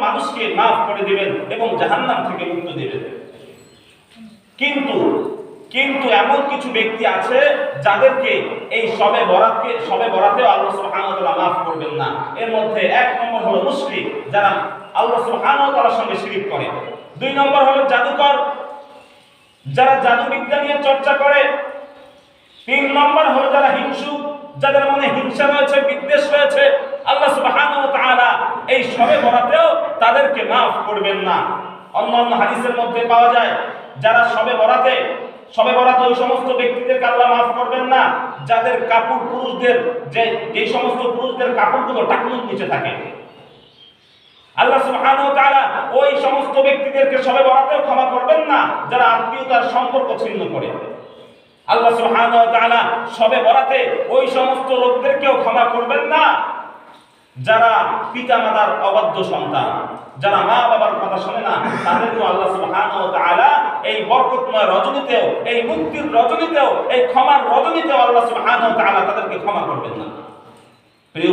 মানুষকে মাফ করে দিবেন এবং জাহান্নাম থেকে মুক্ত দিবেন। কিন্তু কিন্তু এমন কিছু ব্যক্তি আছে যাদেরকে এই শবে বরাতেও আল্লাহ সুবহানাহু ওয়া তাআলা মাফ করবেন না। এর মধ্যে এক নম্বর হলো মুশরিক, যারা আল্লাহ সুবহানাহু ওয়া তাআলার সঙ্গে শিরক করে। দুই নম্বর হলো জাদুকর, যারা জাদুবিদ্যা নিয়ে চর্চা করে। তিন নম্বর হলো যারা হিংসুক, যাদের মনে হিংসা রয়েছে, বিদ্বেষ রয়েছে। আল্লাহ সুবহানাহু ওয়া তাআলা এই শবে বরাতেও তাদেরকে মাফ করবেন না। অন্যান্য হাদিসের মধ্যে পাওয়া যায় যারা শবে বরাতে ওই সমস্ত ব্যক্তিদেরকে আল্লাহ মাফ করবেন না যাদের কাপড় পুরুষদের যে সমস্ত পুরুষদের কাপড়গুলো টাকনুর নিচে থাকে। আল্লাহ সুবহানাহু ওয়া তাআলা ওই সমস্ত ব্যক্তিদেরকে শবে বরাতেও ক্ষমা করবেন না যারা আত্মীয়তার সম্পর্ক ছিন্ন করে। আল্লাহ সুবহানাহু ওয়া তাআলা শবে বরাতে ওই সমস্ত লোকদেরকেও ক্ষমা করবেন না যারা পিতামাতার অবাধ্য সন্তান, যারা মা বাবার কথা শোনে না। তাদেরকেও আল্লাহ সুবহানাহু ওয়া তাআলা এই বরকতময় রজনীতেও, এই মুক্তির রজনীতেও, এই ক্ষমার রজনীতেও আল্লাহ সুবহানাহু ওয়া তাআলা তাদেরকে ক্ষমা করবেন না। প্রিয়